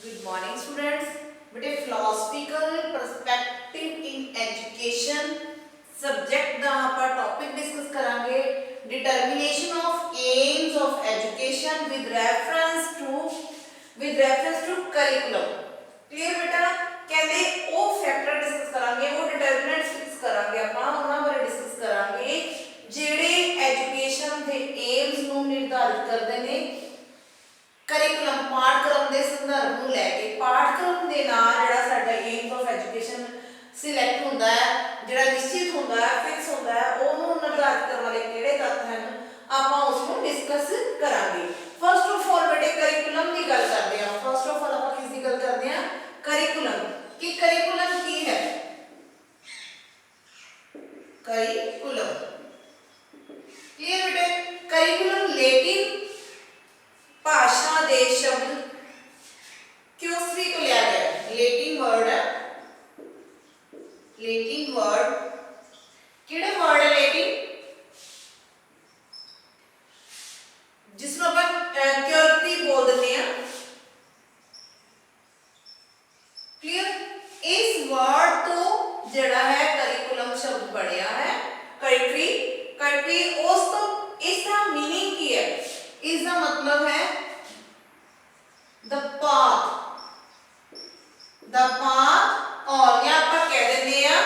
Good morning students. बेटे philosophical perspective in education subject ਦਾ ਆਪਾਂ topic discuss ਕਰਾਂਗੇ determination of aims of education with reference to curriculum. Clear बेटा? ਕਹਿੰਦੇ ਉਹ factor discuss ਕਰਾਂਗੇ ਉਹ determinants discuss ਕਰਾਂਗੇ ਆਪਾਂ ਉਹਨਾਂ ਬਾਰੇ discuss ਕਰਾਂਗੇ ਜਿਹੜੇ education ਦੇ aims ਨੂੰ ਨਿਰਧਾਰਿਤ ਕਰਦੇ ਨੇ करिकुलम पाठक्रम के संदर्भ में लैके पाठक्रम के नाल जिहड़ा साडा एम्स ऑफ एजुकेशन सिलेक्ट होंदा है जिहड़ा निश्चित होंदा है फिक्स होंदा है ओनू निर्धारित करने वाले किहड़े तत्व हैं आपां उसनू डिस्कस करांगे। फर्स्ट ऑफ ऑल बेटे करिकुलम की गल करते हैं। फर्स्ट ऑफ ऑल आपां किस दी गल करते हैं करिकुलम कि करिकुलम की है। करिकुलम क्लियर बेटे करिकुलम लैटिन भाषा दे शब्द क्यूसरी को लिया गया लैटिन वर्ड किहड़ा वर्ड है लैटिन जिसमें अपन क्यूरती बोल देते हैं। क्लियर इस वर्ड तो जड़ा है करिकुलम शब्द बढ़िया है करिकुलम उस तो इसका मीनिंग की है इसका मतलब है द पाथ और यहाँ पर कह देते हैं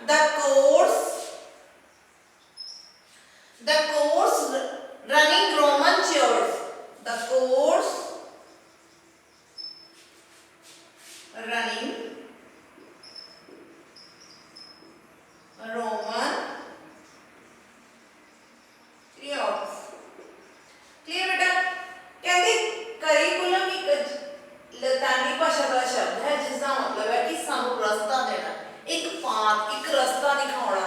the course running Roman church the course running Roman church. Clear बेटा कहते करिकुलम एक लैटिनी भाषा का शब्द है जिसका मतलब है कि सानू रास्ता देना एक पाथ एक रास्ता दिखाना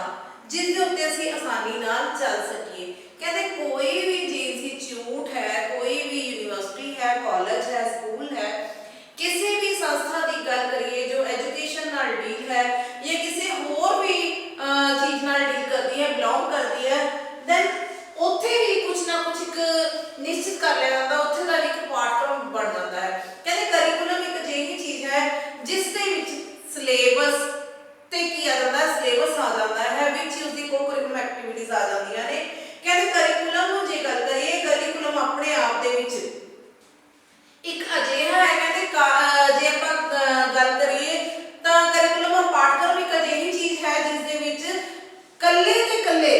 जिस दे उत्ते ਅਸੀਂ आसानी नाल चल सकीए। कहते कोई भी इंस्टीट्यूट है कोई भी यूनिवर्सिटी है कॉलेज है स्कूल है किसी भी संस्था की गल करिए जो एजुकेशन नाल डील है या किसी होर भी चीज नाल डील करती है बिलोंग करती है देन उत्थे भी कुछ ना कुछ एक निश्चित कर लिया जाता उत्थे दा एक पाठक्रम बन जाता है। कहते करिकुलम एक अजिही चीज है जिस दे विच सिलेबस ते की आ जाता है सिलेबस आ जाता है विच उसकी को करिकुलम एक्टिविटीज आ जांदियां ने। कहते करिकुलम नूं जे गल करिए करिकुलम अपने आप दे विच एक अजिहा है कहते जे आपां गल करिए तां करिकुलम पाठक्रम एक अजिही चीज है जिस दे विच कल्ले ते कल्ले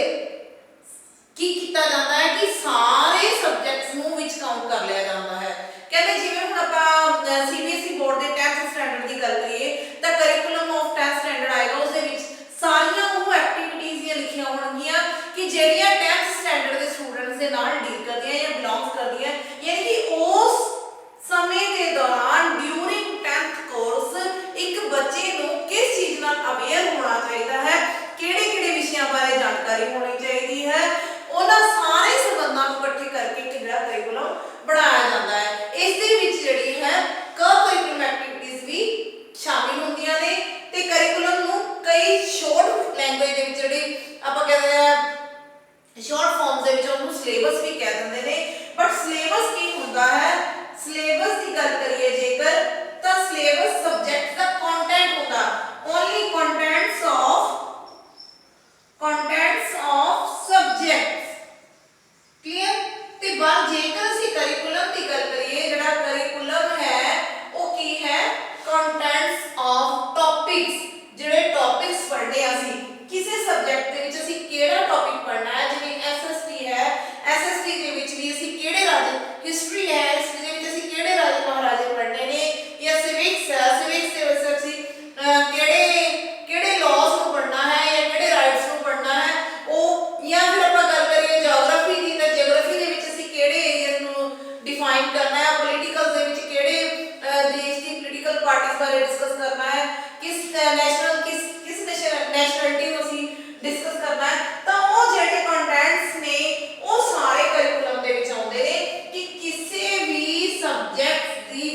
की किया जाता है कि सारे सब्जेक्ट्स नूं विच काउंट कर लिया जाता है। कहते जिवें हुण आपां सीबीएसई बोर्ड दे 10th स्टैंडर्ड की गल करिए तां करिकुलम ऑफ 10th स्टैंडर्ड आएगा उस दे विच सारियां वो एक्टिविटीज़ ਦੀਆਂ लिखियां होणगीਆਂ कि ਜਿਹੜੀਆਂ 10th स्टैंडर्ड ਦੇ स्टूडेंट्स ਦੇ ਨਾਲ ਡੀल ਕਰਦੀਆਂ ਜਾਂ ਬਿਲੋਂਗਸ ਕਰਦੀਆਂ यानी कि उस समय के दौरान ड्यूरिंग 10th कोर्स एक बच्चे ਨੂੰ किस चीज़ ਨਾਲ अवेयर होना चाहिए है ਕਿਹੜੇ-ਕਿਹੜੇ ਵਿਸ਼ਿਆਂ ਬਾਰੇ ਜਾਣਕਾਰੀ ਹੋਣੀ ਚਾਹੀਦੀ है ਉਹਨਾਂ ਸਾਰੇ ਸੰਬੰਧਾਂ ਨੂੰ ਇਕੱਠੇ ਕਰਕੇ ਇੱਕ ਜਿਹੜਾ ਕਰਿਕੂਲਮ ਬਣਾਇਆ ਜਾਂਦਾ ਹੈ। ਇਸ ਦੇ ਵਿੱਚ ਜਿਹੜੀ ਹੈ ਕਰਿਕੂਲਮ ਐਕਟੀਵਿਟੀਜ਼ ਵੀ ਸ਼ਾਮਿਲ ਹੁੰਦੀਆਂ ਨੇ ਤੇ ਕਰਿਕੂਲਮ ਨੂੰ ਕਈ ਸ਼ਾਰਟ ਲੈਂਗੁਏਜ ਦੇ ਵਿੱਚ ਜਿਹੜੀ ਆਪਾਂ ਕਹਿੰਦੇ ਆ ਸ਼ਾਰਟ ਫਾਰਮਸ ਦੇ ਵਿੱਚ ਉਹਨੂੰ ਸਿਲੇਬਸ ਵੀ ਕਹਿ ਦਿੰਦੇ ਨੇ। ਬਟ ਸਿਲੇਬਸ ਕੀ ਹੁੰਦਾ ਹੈ ਸਿਲੇਬਸ ਦੀ ਗੱਲ ਕਰੀਏ ਜੇਕਰ ਤਾਂ ਸਿਲੇਬਸ ਸਬਜੈਕਟ ਦਾ ਕੰਟੈਂਟ ਹੁੰਦਾ only contents of subjects. Clear ते बाद जेकर ਅਸੀਂ करिकुलम की गल करिए ਜਿਹੜਾ करिकुलम है वो की है कंटेंट्स ऑफ टॉपिक्स ਜਿਹੜੇ टॉपिक्स पढ़ने ਅਸੀਂ ਕਿਸੇ ਸਬਜੈਕਟ ਦੇ ਵਿੱਚ ਅਸੀਂ ਕਿਹੜਾ ਟੌਪਿਕ ਪੜ੍ਹਨਾ ਹੈ ਜਿਵੇਂ ਐਸਐਸਟੀ ਹੈ ਐਸਐਸਟੀ ਦੇ ਵਿੱਚ ਵੀ ਅਸੀਂ ਕਿਹੜੇ ਰਾਜੇ ਹਿਸਟਰੀ ਹੈ ਹਿਸਟਰੀ ਦੇ ਵਿੱਚ ਅਸੀਂ ਕਿਹੜੇ ਰਾਜੇ ਮਹਾਰਾਜੇ ਪੜ੍ਹਨੇ ਨੇ ਜਾਂ ਸਿਵਿਕਸ ਹੈ ਸਿਵਿਕਸ ਦੇ ਵਿੱਚ ਅਸੀਂ ਕਿਹੜੇ ਲਾਜ਼ ਨੂੰ ਪੜ੍ਹਨਾ ਹੈ ਜਾਂ ਕਿਹੜੇ ਰਾਈਟਸ ਨੂੰ ਪੜ੍ਹਨਾ ਹੈ ਉਹ ਜਾਂ ਫਿਰ ਆਪਾਂ ਗੱਲ ਕਰੀਏ ਜਿਓਗ੍ਰਾਫੀ ਦੀ ਤਾਂ ਜਿਓਗ੍ਰਾਫੀ ਦੇ ਵਿੱਚ ਅਸੀਂ ਕਿਹੜੇ ਏਰੀਆ ਨੂੰ डिफाइन करना है पॉलिटिकल ਦੇ ਵਿੱਚ ਕਿਹੜੇ ਦੇਸ਼ ਦੀ ਪੋਲੀਟੀਕਲ ਪਾਰਟੀਆਂ ਬਾਰੇ ਡਿਸਕਸ ਕਰਨਾ ਹੈ किस ਨੈਸ਼ਨੈਲਿਟੀ ਨੂੰ ਅਸੀਂ ਡਿਸਕਸ ਕਰਨਾ ਹੈ ਤਾਂ ਉਹ ਜਿਹੜੇ ਕੰਟੈਂਟਸ ਨੇ ਉਹ ਸਾਰੇ ਕਰਿਕੂਲਮ ਦੇ ਵਿੱਚ ਆਉਂਦੇ ਨੇ ਕਿ ਕਿਸੇ ਵੀ ਸਬਜੈਕਟ ਦੀ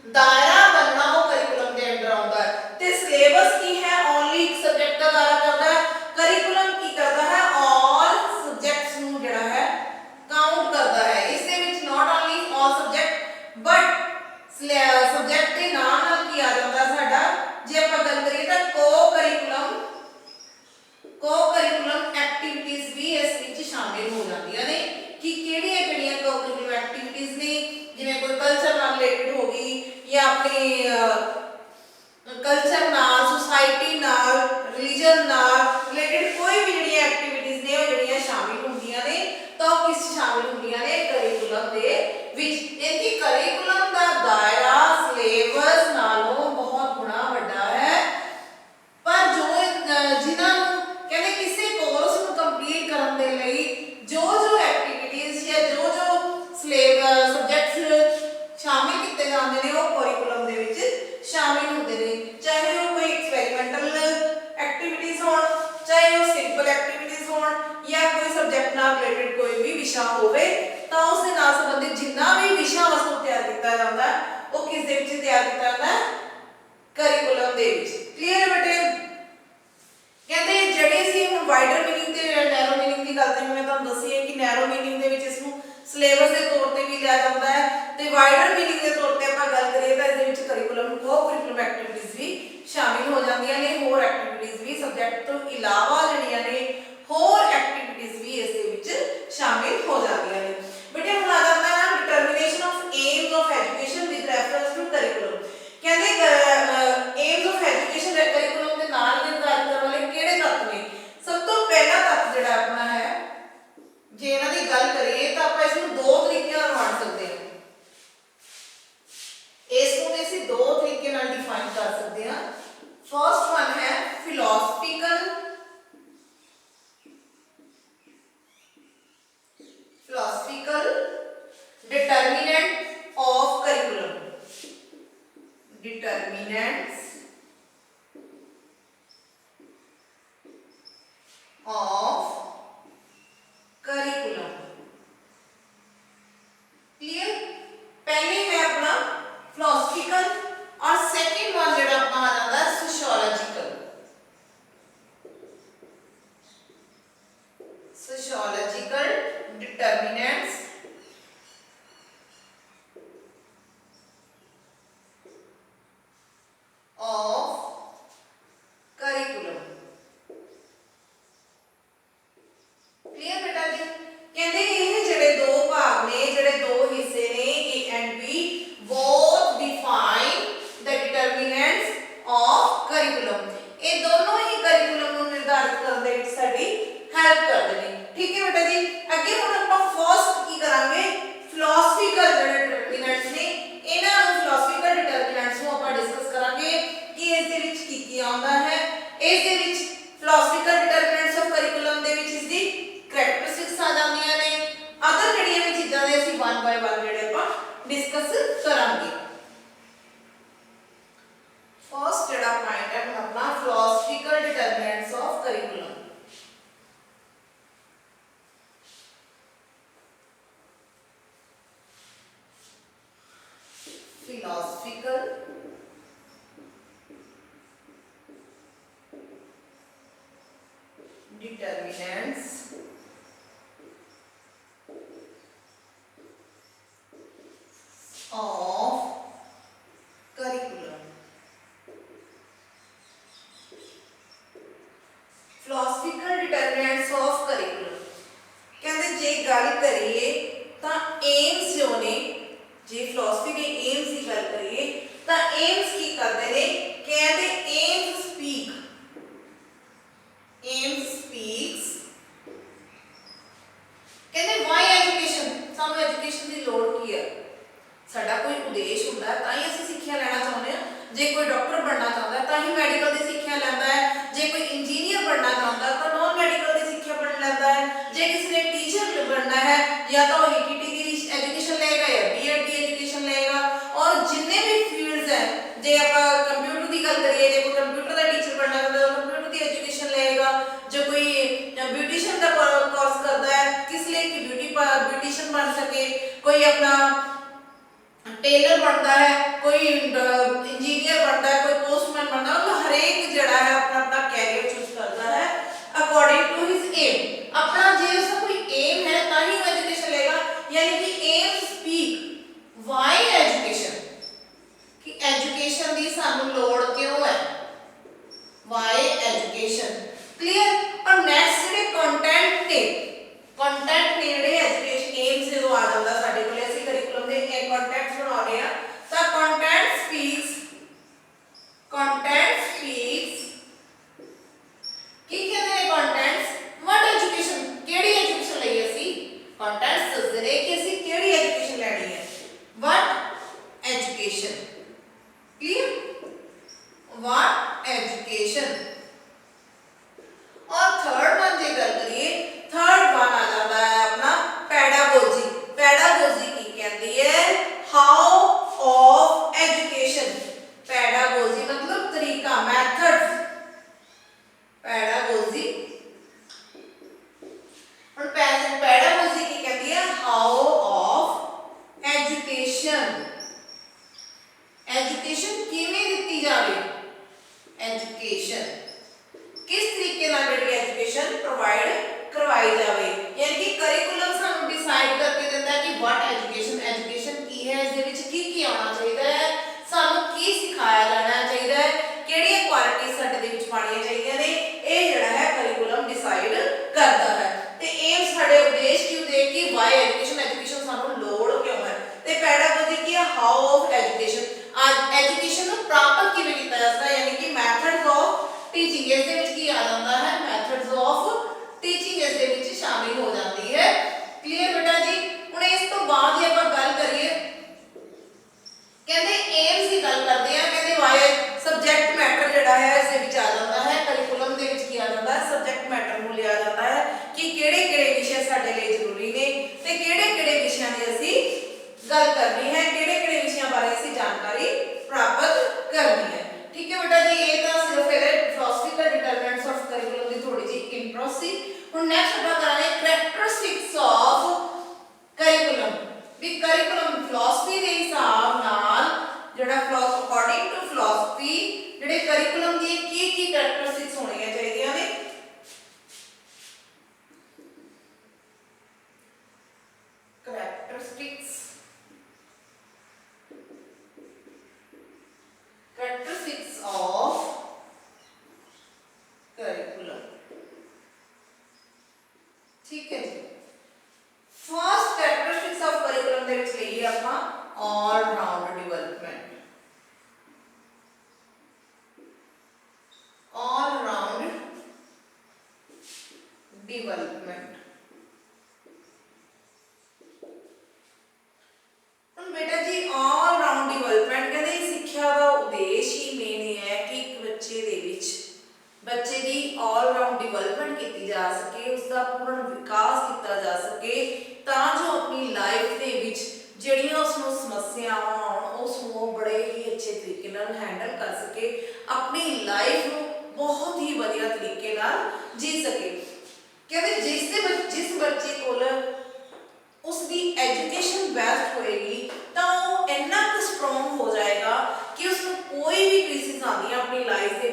दायरा बनना वो करिकुलम के अंडर आता है ते सिलेबस की है ओनली एक सब्जेक्ट का दायरा करता है करिकुलम की करता है ऑल सब्जेक्ट्स नु जड़ा है काउंट करता है इसके which not only all subject but ਜਾਂ ਆਪਣੀ ਕਲਚਰ ਨਾਲ, ਸੁਸਾਇਟੀ ਨਾਲ, ਰਿਲੀਜਨ ਨਾਲ ਰਿਲੇਟਡ ਕੋਈ ਵੀ ਜਿਹੜੀਆਂ ਐਕਟੀਵਿਟੀਜ਼ ਨੇ ਉਹ ਜਿਹੜੀਆਂ ਸ਼ਾਮਿਲ ਹੁੰਦੀਆਂ ਨੇ ਤਾਂ ਉਹ ਕਿਸ ਸ਼ਾਮਿਲ ਹੁੰਦੀਆਂ ਨੇ ਕਰਿਕੂਲਮ ਦੇ ਵਿੱਚ। ਇਹਦੀ ਕਰਿਕੂਲਮ ਦਾ ਦਾਇਰਾ ਸਿਲੇਬਸ ਨਾਲੋਂ ਬਹੁਤ ਗੁਣਾ ਵੱਡਾ ਹੈ, ਪਰ ਜੋ ਜਿਨ੍ਹਾਂ ਨੂੰ ਕਹਿੰਦੇ ਕਿਸੇ ਕੋਰਸ ਨੂੰ ਕੰਪਲੀਟ ਕਰਨ ਦੇ ਲਈ ਜੋ ਐਕਟੀਵਿਟੀਜ਼ ਜਾਂ ਜੋ ਸਿਲੇਬਸ ਸਬਜੈਕਟਸ ਸ਼ਾਮਿਲ ਕੀਤੇ ਜਾਂਦੇ ਨੇ ਉਹ ਕਰਿਕੂਲਮ ਦੇ ਵਿੱਚ ਸ਼ਾਮਿਲ ਹੁੰਦੇ ਨੇ, ਚਾਹੇ ਉਹ ਕੋਈ ਐਕਸਪੈਰੀਮੈਂਟਲ ਐਕਟੀਵਿਟੀਜ਼ ਹੋਣ, ਚਾਹੇ ਉਹ ਸਿੰਪਲ ਐਕਟੀਵਿਟੀਜ਼ ਹੋਣ ਜਾਂ ਕੋਈ ਸਬਜੈਕਟ ਨਾਲ ਰਿਲੇਟਡ ਕੋਈ ਵੀ ਵਿਸ਼ਾ ਹੋਵੇ ਤਾਂ ਉਸ ਦੇ ਨਾਲ ਸੰਬੰਧਿਤ ਜਿੰਨਾ ਵੀ ਵਿਸ਼ਾ ਵਸਤੂ ਤਿਆਰ ਕੀਤਾ ਜਾਂਦਾ ਉਹ ਕਿਸ ਦੇ ਵਿੱਚ ਤਿਆਰ ਕੀਤਾ ਜਾਂਦਾ ਕਰਿਕੂਲਮ ਦੇ ਵਿੱਚ। ਕਲੀਅਰ ਹੈ ਬੇਟੇ? ਕਹਿੰਦੇ ਜਿਹੜੇ ਸੀ ਹੁਣ ਵਾਈਡਰ ਮੀਨਿੰਗ ਤੇ ਨੈਰੋ ਮੀਨਿੰਗ ਦੀ ਗੱਲ ਤੇ ਮੈਂ ਤੁਹਾਨੂੰ ਦੱਸੀ ਹੈ ਕਿ ਨੈਰੋ ਮੀਨਿੰਗ ਦੇ ਵਿੱਚ ਇਸ ਨੂੰ ਸਿਲੇਬਸ ਦੇ ਤੌਰ ਤੇ ਵੀ ਲਿਆ ਜਾਂਦਾ ਹੈ ਤੇ ਵਾਈਡਰ ਮੀਨਿੰਗ ਦੇ ਤੌਰ ਤੇ ਆਪਾਂ ਗੱਲ ਕਰੀਏ ਤਾਂ ਇਸ ਦੇ ਵਿੱਚ ਕਰਿਕੂਲਮ ਕੋ-ਕਰਿਕੂਲਮ ਐਕਟੀਵਿਟੀਜ਼ ਵੀ ਸ਼ਾਮਿਲ ਹੋ ਜਾਂਦੀਆਂ ਨੇ, ਹੋਰ ਐਕਟੀਵਿਟੀਜ਼ ਵੀ ਸਬਜੈਕਟ ਤੋਂ ਇਲਾਵਾ ਜਿਹੜੀਆਂ ਨੇ ਹੋਰ ਐਕਟੀਵਿਟੀਜ਼ ਵੀ ਇਸ ਦੇ ਵਿੱਚ ਸ਼ਾਮਿਲ ਹੋ ਜਾਂਦੀਆਂ ਨੇ। ਬੇਟੇ ਹੁਣ ਆ ਜਾਂਦਾ ਨਾ determination of aims of education with reference to curriculum. ਕਹਿੰਦੇ ਏਮਸ ਆਫ ਐਜੂਕੇਸ਼ਨ ਕਰਿਕੂਲਮ ਦੇ ਨਾਲ ਨਿਰਧਾਰਿਤ ਕਰਨ ਵਾਲੇ ਕਿਹੜੇ ਤੱਤ ਨੇ? ਸਭ ਤੋਂ ਪਹਿਲਾ ਤੱਤ ਜਿਹੜਾ ਆਪਣਾ ਹੈ, ਜੇ ਇਹਨਾਂ ਦੀ ਗੱਲ ਕਰੀਏ ਤਾਂ ਆਪਾਂ ਇਸ ਨੂੰ ਦੋ ਤਰੀਕਿਆਂ ਨਾਲ ਵੰਡ ਸਕਦੇ ਹਾਂ। ਇਸ ਨੂੰ ਅਸੀਂ ਦੋ ਤਰੀਕੇ ਨਾਲ ਡਿਫਾਈਨ ਕਰ ਸਕਦੇ ਹਾਂ। ਫਰਸਟ ਵਨ ਹੈ philosophical determinant of curriculum, determinants of curriculum। Clear? पहले है अपना फिलोसफिकल और सेकंड वन जेड़ा अपना आ जाता है sociological. Sociological determinants of curriculum। Clear बेटा जी? कहते ये जेड़े दो भाग ने, जेड़े दो हिस्से ने A and B, both define the determinants of curriculum। ये दोनों ही करिकुलम ਨੂੰ ਨਿਰਧਾਰਿਤ ਕਰਨ ਦੇ ਵਿੱਚ ਸਾਡੀ ਹੈਲਪ ਕਰਦੇ ਨੇ। ठीक है बेटा जी? ਅੱਗੇ ਹੁਣ ਆਪਾਂ ਫਸਟ ਕੀ ਕਰਾਂਗੇ, ਫਿਲਾਸਫੀਕਲ ਜਿਹੜੇ ਡਿਟਰਮੀਨੈਂਟਸ ਨੇ ਇਹਨਾਂ ਨੂੰ ਫਿਲਾਸਫੀਕਲ ਡਿਟਰਮੀਨੈਂਟਸ ਨੂੰ ਆਪਾਂ ਡਿਸਕਸ ਕਰਾਂਗੇ ਕਿ ਇਸ ਦੇ ਵਿੱਚ ਕੀ ਆਉਂਦਾ ਹੈ। ਇਸ ਦੇ ਵਿੱਚ ਫਿਲਾਸਫੀਕਲ ਡਿਟਰਮੀਨੈਂਟਸ ਆਫ ਕਰਿਕੂਲਮ ਦੇ ਵਿੱਚ ਇਸ ਦੀ ਕੈਰੈਕਟਰਿਸਟਿਕਸ ਆ ਜਾਂਦੀਆਂ ਨੇ। ਅਦਰ ਜਿਹੜੀਆਂ ਵੀ ਚੀਜ਼ਾਂ ਦੇ ਅਸੀਂ ਵਨ ਬਾਈ ਵਨ ਜਿਹੜੇ ਆਪਾਂ ਡਿਸਕਸ ਕਰਾਂਗੇ। ਫਸਟ ਜਿਹੜਾ ਪੁਆਇੰਟ ਹੈ ਆਪਣਾ philosophical ਡਿਟਰਮੀਨੈਂਟਸ of curriculum. philosophical determinants of curriculum। philosophical determinants of curriculum कहते जे गल करिए तो एम्स जो ने, जे फिलोसफी के एम्स की गल करिए तो एम्स की करते हैं, कहते एम्स स्पीक्स कहते वाई एजुकेशन, सानू एजुकेशन की लोड़ की है, साडा कोई उद्देश हुंदा है तां ही असीं सिक्ख्या लेना चाहुंदे हां। जे कोई डॉक्टर बनना चाहता है तां ही मैडिकल की सिक्ख्या लैंदा है, जे कोई इंजीनियर बनना चाहता है तो नॉन मैडिकल की सिक्ख्या पढ़ लैंदा है, जे किसी ने टीचर बनना है या तो ईटीटी की एजुकेशन लेगा या बीएड की एजुकेशन लेगा। और जिन्ने भी फील्ड्स हैं, जे आप कंप्यूटर की गल करिए, जे कोई कंप्यूटर का टीचर बनना चाहता है तो कंप्यूटर की एजुकेशन लेगा, जो कोई ब्यूटिशियन का कोर्स करता है किस लिए कि ब्यूटिशियन बन सके, कोई अपना टेलर बनता है, कोई इंजीनियर बनता है, कोई पोस्टमैन बनता है, मतलब हर एक जड़ा है अपना अपना कैरियर चूज करता है अकॉर्डिंग टू हिज एम। अपना जे उसका कोई एम है ताही वो एजुकेशन लेगा, यानी कि एम स्पीक व्हाई एजुकेशन, कि एजुकेशन दी सानू लोड़ क्यों है, व्हाई एजुकेशन। क्लियर? और नेक्स्ट जेडे कंटेंट ने जेडे एजुकेशन एम्स जो आ जांदा साडे कोले, ਅਸੀਂ करिकुलम ਦੇ कंटेंट्स बनाउने आ ਤਾਂ content education. Clear? What? Education. और थर्ड वन जे गल करिए, थर्ड वन आ जाता है अपना पैडागोजी। पैडागोजी की कहती है हाउ ऑफ एजुकेशन। पैडागोजी मतलब तरीका, मेथड्स। पैडागोजी और पैडागोजी की कहती है हाउ ऑफ एजुकेशन। एजुकेशन किवें दित्ती जावे, एजुकेशन किस तरीके नाल जेहड़ी एजुकेशन प्रोवाइड करवाई जावे, यानी कि करिकुलम सानू डिसाइड करके दिंदा है कि व्हाट एजुकेशन, एजुकेशन की है, इस दे विच की आना चाहिए है, सानू की सिखाया जाना चाहिए है, किहड़ियां क्वालिटी साडे दे विच पाणियां चाहिए ने, ये जिहड़ा है करिकुलम डिसाइड करता है। ते एम साडे उद्देश की देख कि वाई एजुकेशन, एजुकेशन सानू लोड़ क्यों है, ते पैडागोजी की हाउ ऑफ एजुकेशन। आज एजुकेशन नू प्राप्त किवें कीता जाता है, यानी कि मैथड्स ऑफ टीचिंग, इस दे विच की आ जाता है, मैथड्स ऑफ टीचिंग इस दे विच शामिल हो जाती है। क्लियर बेटा जी? हुण इस तो बाद ही आपां गल करिए, कहते एम्स की गल करते हैं, कहते वाई सब्जेक्ट मैटर जिहड़ा है इस दे विच आ जाता है, करिकुलम दे विच की आ जाता है, सब्जेक्ट मैटर नूं लिया जाता है कि किहड़े-किहड़े विषय साडे लई जरूरी ने ते किहड़े-किहड़े विषयां दी असीं गल करनी है, किहड़े-किहड़े विषयां बारे असीं जानकारी प्राप्त करनी है। ठीक है बेटा जी? ये तो सिर्फ इहदे फिलोसफिकल डिटरमिनेंट्स ऑफ करिकुलम दी थोड़ी जी इंट्रो सी। हुण नेक्स्ट आपां करांगे करैक्टरिस्टिक्स ऑफ करिकुलम। भी करिकुलम फिलोसफी दे हिसाब नाल जिहड़ा अकॉर्डिंग टू फिलोसफी जिहड़े करिकुलम दी की करैक्टरिस्टिक्स होणीआं चाहीदियां ने। Characteristics of curriculum. ठीक है जी? फर्स्ट कैरेक्टरिस्टिक्स ऑफ करिकुलम दे विच लईए आपां all round development. All round development. ਹੁਣ बेटा जी ऑल राउंड डेवलपमेंट कहते सिक्ख्या का उद्देश ही मेन है कि एक बच्चे दे विच बच्चे की ऑल राउंड डेवलपमेंट की जा सके, उसका पूर्ण विकास किया जा सके, तां जो अपनी लाइफ दे विच ਜਿਹੜੀਆਂ उसनों समस्यावां आउण उसनों बड़े ही अच्छे तरीके नाल हैंडल कर सके, अपनी लाइफ नूं बहुत ही वधिया तरीके नाल जी सके। कहते जिस बच्चे कोल उसकी एजुकेशन बेस्ट होएगी तो वो इन्ना कुछ स्ट्रोंग हो जाएगा कि उसको कोई भी क्राइसिस आती है अपनी लाइफ में,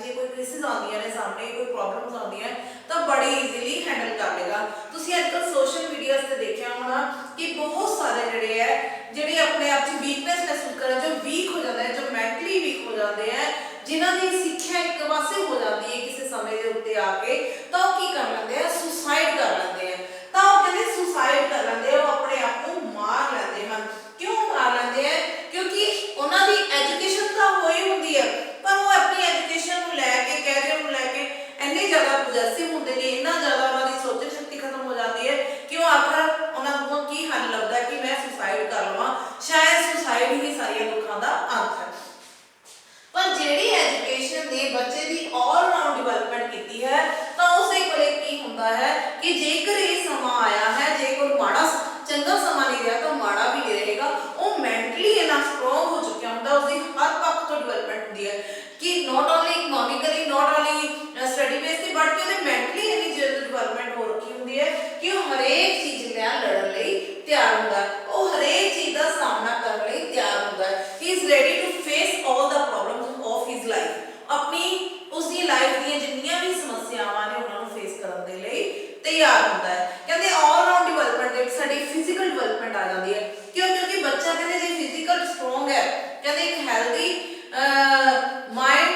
जो कोई क्राइसिस आती ने सामने, कोई प्रॉब्लम्स आती हैं तो बड़ी ईजीली हैंडल कर लेगा। तुसीं अजकल सोशल मीडिया से देखा होना कि बहुत सारे जिहड़े है जिहड़े अपने आप में वीकनेस महसूस कर, जो वीक हो जाते हैं, जो मैंटली वीक हो जाते हैं, जिन्हां दी सिक्ख्या एक पासे हो जाती है किसी समय के उत्ते आके, तो की कर लेंदे हैं, सुसाइड कर लेंदे हैं। तो कहते सुसाइड कर लेंदे हैं, अपने आप को मार लेंदे हैं। क्यों मार लेंदे हैं? क्योंकि उन्हां दी एजुकेशन तो होई हुंदी है, पर वो अपनी एजुकेशन को लैके, कैरियर को लैके इन्ने ज़्यादा पोजेसिव होंदे ने, इन्ना ज़्यादा उन्हां दी सोचण शक्ति खत्म हो जाती है कि वो आखिर उन्हां को की हल लगता है कि मैं सुसाइड कर लवां। शायद सुसाइड ही सारिया दुखों का अंत है। पर जिहड़ी एजुकेशन ने बच्चे की ऑल राउंड डेवलपमेंट की है, तो उस कोले की हुंदा है कि जेकर ये समा आया है, जे कोई माड़ा चंगा समा नहीं रहा तो माड़ा भी नहीं रहेगा, वो मैंटली इतना स्ट्रोंग हो चुका होंदा, उसकी हर पक्ष तो डेवलपमेंट होंदी है कि not only economically, not only study base पे, बट कि मैंटली इतनी डेवलपमेंट हो रखी होंदी है कि वो हरेक चीज़ नाल लड़न लई तैयार होंदा है, वो हरेक चीज़ का सामना करने लई तैयार होंदा है। He is ready to face all the problems of his life. अपनी उसकी लाइफ दी जिन्नियां भी समस्यावां ने उन्हां नूं फेस करन दे लई तैयार होंदा है। कहते ऑल राउंड डेवलपमेंट दे विच साडी फिजिकल डेवलपमेंट आ जाती है। क्यों? क्योंकि बच्चा कहते जे फिजिकल स्ट्रोंग है, कहते एक हैल्दी माइंड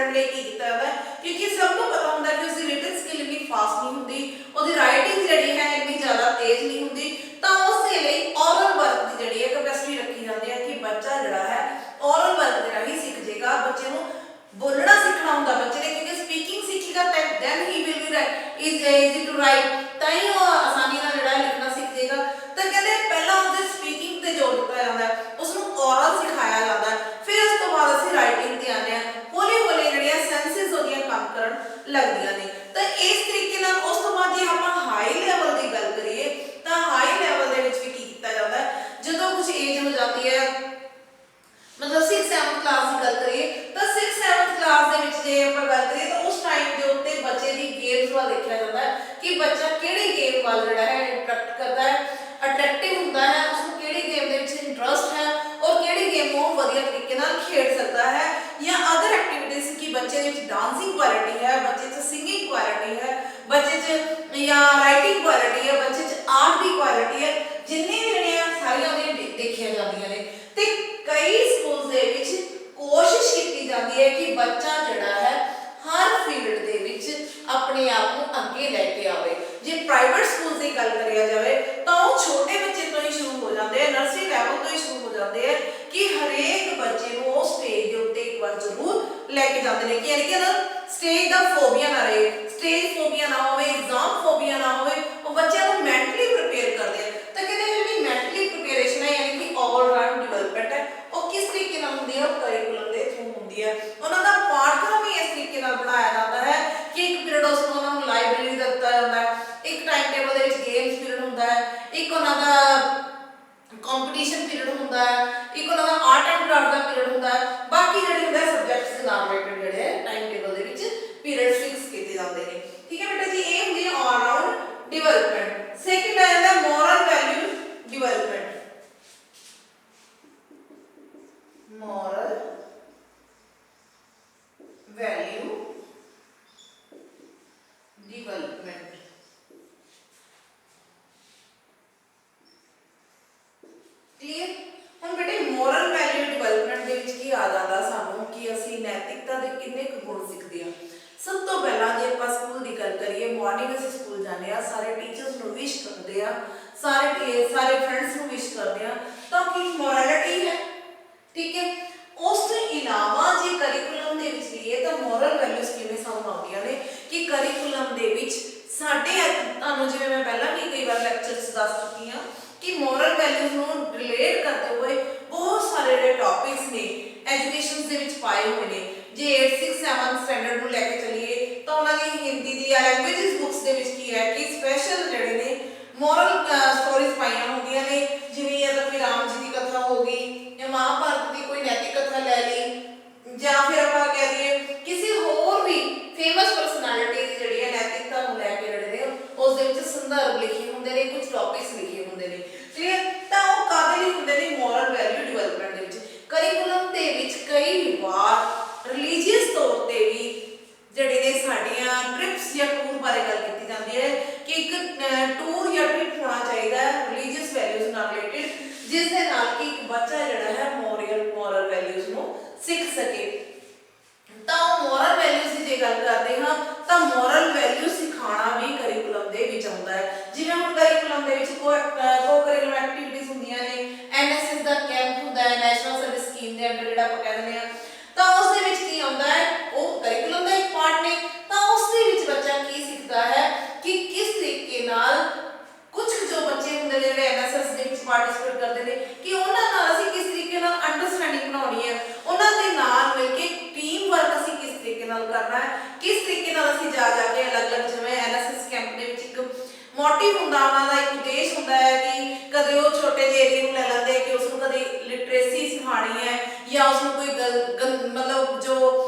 स्टूडेंट ने की किया जाता है, क्योंकि सबको पता होता है कि उसकी रिटन स्किल इतनी फास्ट नहीं होती, उसकी राइटिंग जी है इतनी ज़्यादा तेज नहीं होती, तो उसके लिए ओरल वर्क की जी कैपेसिटी रखी जाती है कि बच्चा जोड़ा है ओरल वर्क के राही सीख जाएगा। बच्चे को बोलना सीखना होंगे बच्चे ने, क्योंकि स्पीकिंग सीखेगा then he will be easy to write, ताई वो आसानी ਨਾਲ ਜਿਹੜਾ ਲਿਖਣਾ ਸਿੱਖ ਜਾਏਗਾ। ਤਾਂ ਕਹਿੰਦੇ ਪਹਿਲਾਂ ਉਹਦੇ ਸਪੀਕਿੰਗ ਤੇ ਜ਼ੋਰ ਦਿੱਤਾ ਜਾਂਦਾ ਹੈ, ਉਸ ਨੂੰ ਔਰਲ ਸਿਖਾਇਆ ਜਾਂਦਾ ਹੈ, ਫਿਰ ਉਸ ਤੋਂ ਬਾਅਦ ਅਸੀਂ ਰਾਈਟਿੰਗ ਤੇ ਆਉਂਦੇ ਹਾਂ। ਹੌਲੀ ਹੌਲੀ ਜਿਹੜੀਆਂ ਸੈਂਸਸ ਉਹਦੀਆਂ ਕੰਮ ਕਰਨ ਲੱਗਦੀਆਂ ਨੇ। ਤਾਂ ਇਸ ਤਰੀਕੇ ਨਾਲ ਉਸ ਤੋਂ ਬਾਅਦ ਜੇ ਆਪਾਂ ਹਾਈ ਲੈਵਲ ਦੀ ਗੱਲ ਕਰੀਏ ਤਾਂ ਹਾਈ ਲੈਵਲ ਦੇ ਵਿੱਚ ਵੀ ਕੀ ਕੀਤਾ ਜਾਂਦਾ ਹੈ, ਜਦੋਂ ਕੁਝ ਏਜ ਹੋ ਜਾਂਦੀ ਹੈ, मतलब 6-7 क्लास की गल करिए तो 6-7 क्लास ਦੇ ਵਿੱਚ ਜੇ ਆਪਾਂ ਗੱਲ ਕਰੀਏ ਤਾਂ ਉਸ ਟਾਈਮ ਦੇ ਉੱਤੇ ਬੱਚੇ ਦੀ ਗੇਮਸ ਵੱਲ ਦੇਖਿਆ ਜਾਂਦਾ ਹੈ ਕਿ ਬੱਚਾ ਕਿਹੜੀ ਗੇਮ ਵੱਲ ਜਿਹੜਾ ਹੈ ਅਟਰੈਕਟ ਕਰਦਾ ਹੈ, ਅਟਰੈਕਟਿਵ ਹੁੰਦਾ ਹੈ, ਉਸ ਨੂੰ ਕਿਹੜੀ ਗੇਮ ਦੇ ਵਿੱਚ ਇੰਟਰਸਟ ਹੈ ਔਰ ਕਿਹੜੀ ਗੇਮ ਉਹ ਵਧੀਆ ਤਰੀਕੇ ਨਾਲ ਖੇਡ ਸਕਦਾ ਹੈ, ਜਾਂ ਅਦਰ ਐਕਟੀਵਿਟੀਜ਼ ਕਿ ਬੱਚੇ ਦੇ ਵਿੱਚ ਡਾਂਸਿੰਗ ਕੁਆਲਿਟੀ ਹੈ, ਬੱਚੇ 'ਚ ਸਿੰਗਿੰਗ ਕੁਆਲਿਟੀ ਹੈ, ਬੱਚੇ 'ਚ ਜਾਂ ਰਾਈਟਿੰਗ ਕੁਆਲਿਟੀ ਹੈ, ਬੱਚੇ 'ਚ ਆਰਟ ਦੀ ਕੁਆਲਿਟੀ ਹੈ, ਜਿੰਨੇ ਵੀ ਜਿਹੜੀਆਂ ਸਾਰੀਆਂ ਉਹਦੀਆਂ ਦੇਖੀਆਂ ਜਾਂਦੀਆਂ ਨੇ। ਤੇ कई स्कूल ਦੇ ਵਿੱਚ ਕੋਸ਼ਿਸ਼ ਕੀਤੀ ਜਾਂਦੀ ਹੈ ਕਿ ਬੱਚਾ ਜਿਹੜਾ ਹੈ ਹਰ ਫੀਲਡ ਦੇ ਵਿੱਚ ਆਪਣੇ ਆਪ ਨੂੰ ਅੱਗੇ ਲੈ ਕੇ ਆਵੇ। ਜੇ ਪ੍ਰਾਈਵੇਟ ਸਕੂਲ ਦੀ ਗੱਲ ਕਰਿਆ ਜਾਵੇ ਤਾਂ ਉਹ ਛੋਟੇ ਬੱਚੇ ਤੋਂ ਹੀ ਸ਼ੁਰੂ ਹੋ ਜਾਂਦੇ ਆ, ਨਰਸਰੀ ਲੈਵਲ ਤੋਂ ਹੀ ਸ਼ੁਰੂ ਹੋ ਜਾਂਦੇ ਆ ਕਿ ਹਰੇਕ ਬੱਚੇ ਨੂੰ ਉਹ ਸਟੇਜ ਦੇ ਉੱਤੇ ਇੱਕ ਵਾਰ ਜ਼ਰੂਰ ਲੈ ਕੇ ਜਾਂਦੇ ਨੇ, ਕਿ ਯਾਨੀ ਕਿ ਨਾ ਸਟੇਜ ਦਾ ਫੋਬੀਆ ਨਾ ਰਹੇ, ਸਟੇਜ ਫੋਬੀਆ ਨਾ ਹੋਵੇ, ਐਗਜ਼ਾਮ ਫੋਬੀਆ ਨਾ ਹੋਵੇ, ਉਹ ਬੱਚਿਆਂ ਨੂੰ ਮੈਂਟਲੀ ਪ੍ਰਿਪੇਅਰ ਕਰਦੇ ਆ। ਤਾਂ ਕਹਿੰਦੇ ਜਿਹੜੀ ਮੈਂਟਲੀ ਪ੍ਰਿਪੇਅਰੇਸ਼ਨ ਹੈ ਯਾਨੀ ਕਿ ਓਵਰ ਰਾਊਂਡ ਡਿਵੈਲਪਮੈਂਟ ਹੈ, ਉਹ ਕਿਸ ਤਰੀਕੇ ਨਾਲ ਹੁੰਦੀ ਹੈ, ਉਹ ਕਰਿਕੂਲਮ ਦੇ ਥਰੂ ਹੁੰਦੀ ਹੈ। ਉਹਨਾਂ ਦਾ ਪਾਠਕ੍ਰਮ ਹੀ ਇਸ ਤਰੀਕੇ ਨਾਲ ਬਣਾਇਆ ਜਾਂਦਾ ਹੈ ਕਿ ਇੱਕ ਪੀਰੀਅਡ ਉਸ ਨੂੰ ਉਹਨਾਂ ਨੂੰ ਲਾਇਬ੍ਰੇਰੀ ਦਾ ਦਿੱਤਾ ਜਾਂਦਾ ਹੈ, ਇੱਕ ਟਾਈਮ ਟੇਬਲ ਦੇ ਵਿੱਚ ਗੇਮਸ ਪੀਰੀਅਡ ਹੁੰਦਾ ਹੈ, ਇੱਕ ਉਹਨਾਂ ਦਾ ਕੰਪੀਟੀਸ਼ਨ ਪੀਰੀਅਡ ਹੁੰਦਾ ਹੈ, ਇੱਕ ਉਹਨਾਂ ਦਾ ਆਰਟ ਐਂਡ ਕਰਾਫਟ ਦਾ ਪੀਰੀਅਡ ਹੁੰਦਾ ਹੈ, ਬਾਕੀ ਜਿਹੜੇ ਹੁੰਦੇ ਸਬਜੈਕਟਸ ਦੇ ਨਾਲ ਰਿਲੇਟਡ ਜਿਹੜੇ ਟਾਈਮ ਟੇਬਲ ਦੇ ਵਿੱਚ ਪੀਰੀਅਡ ਫਿਕਸ ਕੀਤੇ ਜਾਂਦੇ ਨੇ। ਠੀਕ ਹੈ ਬੇਟਾ ਜੀ, ਇਹ ਹੁੰਦੀ ਹੈ ਆਲ ਰਾਊਂਡ ਡਿਵੈਲਪਮੈਂਟ। ਸੈਕਿੰਡ ਆ ਜਾਂਦਾ moral value development. moral value development। Clear? ਹੁਣ ਬੇਟੇ moral value development ਦੇ ਵਿੱਚ ਕੀ ਆ ਜਾਂਦਾ ਸਾਨੂੰ ਕਿ ਅਸੀਂ ਨੈਤਿਕਤਾ ਦੇ ਕਿੰਨੇ ਕੁ ਗੁਣ ਸਿੱਖਦੇ ਹਾਂ। ਸਭ ਤੋਂ ਪਹਿਲਾਂ ਜੇ ਆਪਾਂ ਸਕੂਲ ਦੀ ਗੱਲ ਕਰੀਏ, ਮਾਰਨਿੰਗ ਅਸੀਂ ਸਕੂਲ ਜਾਂਦੇ ਆ, ਸਾਰੇ ਟੀਚਰਸ ਨੂੰ ਵਿਸ਼ ਕਰਦੇ ਆ, ਸਾਰੇ ਫਰੈਂਡਸ ਨੂੰ ਵਿਸ਼ ਕਰਦੇ ਆ, ਤਾਂ ਕੀ ਮੋਰੈਲਿਟੀ ਹੈ। ठीक है, उस तो इलावा जे करिकुलम दे विच लईए तो मोरल वैल्यूज किवें सानू आउंदियां ने कि करिकुलम दे विच साडे तुहानू जिवें मैं पहला भी कई बार लैक्चर्स दस चुकी हां कि मोरल वैल्यूज नू रिलेट करते हुए बहुत सारे जिहड़े टॉपिक्स ने एजुकेशन दे विच पाए हुए ने। जे 8th 6th 7th स्टैंडर्ड नू लैके चलीए तो उन्हां दी हिंदी दी या लैंग्वेजेस बुक्स दे विच की है कि स्पैशल जिहड़े ने मोरल स्टोरीज पाईयां होंदियां ने, जिवें या तो फिर राम जी की कथा हो गई या महाभारत की कोई नैतिक कथा ले ली, या फिर आप कह दिए किसी होर भी फेमस परसनैलिटी की जिहड़ी है नैतिकता नूं लैके जिहड़े ने उस दे विच संदर्भ लिखे हुंदे ने, कुछ टॉपिक्स लिखे हुंदे ने। क्लियर? तां ओह काहदे लई हुंदे ने? मोरल वैल्यू डिवैलपमेंट दे विच। करिकुलम दे विच कई वार रिलीजीअस तौर ते भी जिहड़े ने साडीआं ट्रिप्स या टूर बारे गल कीती जांदी है कि एक टूर या ट्रिप होना चाहिए रिलीजीअस वैल्यूज नाल रिलेटेड, जिस दे नाल कि एक बच्चा जिहड़ा है मोरल वैल्यूज नूं सीख सके। ਤਾਂ ਮੋਰਲ ਵੈਲਿਊਜ਼ ਦੀ ਜੇ ਗੱਲ ਕਰਦੇ ਹਾਂ ਤਾਂ ਮੋਰਲ ਵੈਲਿਊ ਸਿਖਾਉਣਾ ਵੀ ਕਰਿਕੂਲਮ ਦੇ ਵਿੱਚ ਆਉਂਦਾ ਹੈ। ਜਿਵੇਂ ਹੁਣ ਕਰਿਕੂਲਮ ਦੇ ਵਿੱਚ ਕੋ ਕਰਿਕੂਲਮ ਐਕਟੀਵਿਟੀਜ਼ ਹੁੰਦੀਆਂ ਨੇ, ਐਨਐਸਐਸ ਦਾ ਕੈਂਪ ਹੁੰਦਾ ਹੈ, ਨੈਸ਼ਨਲ ਸਰਵਿਸ ਸਕੀਮ ਦੇ ਅੰਡਰ ਜਿਹੜਾ ਆਪਾਂ ਕਹਿੰਦੇ ਆ, ਤਾਂ ਉਸ ਦੇ ਵਿੱਚ ਕੀ ਆਉਂਦਾ ਹੈ, ਉਹ ਕਰਿਕੂਲਮ ਦਾ ਇੱਕ ਪਾਰਟ ਨੇ। ਤਾਂ ਉਸ ਦੇ ਵਿੱਚ ਬੱਚਾ ਕੀ ਸਿੱਖਦਾ ਹੈ ਕਿ ਕਿਸ ਤਰੀਕੇ ਨਾਲ ਕੁਝ ਜੋ ਬੱਚੇ ਹੁੰਦੇ ਨੇ ਜਿਹੜੇ ਐਨਐਸਐਸ ਦੇ ਵਿੱਚ ਪਾਰਟਿਸਿਪੇਟ ਕਰਦੇ ਨੇ ਕਿ ਉਹਨਾਂ ਨਾਲ ਅਸੀਂ ਕਿਸ ਤਰੀਕੇ ਨਾਲ ਅੰਡਰਸਟੈਂਡਿੰਗ ਬਣਾਉਣੀ ਹੈ, ਉਹਨਾਂ ਦੇ ਨਾਲ ਮਿਲ ਕੇ ਟੀਮ ਵਰਕ ਅਸੀਂ ਕਿਸ ਤਰੀਕੇ ਨਾਲ ਕਰਨਾ ਹੈ, ਕਿਸ ਤਰੀਕੇ ਨਾਲ ਅਸੀਂ ਜਾ ਕੇ ਅਲੱਗ-ਅਲੱਗ ਜਿਵੇਂ ਐਨਐਸਐਸ ਕੈਂਪ ਦੇ ਵਿੱਚ ਇੱਕ ਮੋਟਿਵ ਹੁੰਦਾ, ਉਹਨਾਂ ਦਾ ਇੱਕ ਉਦੇਸ਼ ਹੁੰਦਾ ਹੈ ਕਿ ਕਦੇ ਉਹ ਛੋਟੇ ਜਿਹੇ ਏਰੀਏ ਨੂੰ ਲੈ ਲੈਂਦੇ ਕਿ ਉਸ ਨੂੰ ਕਦੇ ਲਿਟਰੇਸੀ ਸਿਖਾਉਣੀ ਹੈ ਜਾਂ ਉਸ ਨੂੰ ਕੋਈ ਮਤਲਬ ਜੋ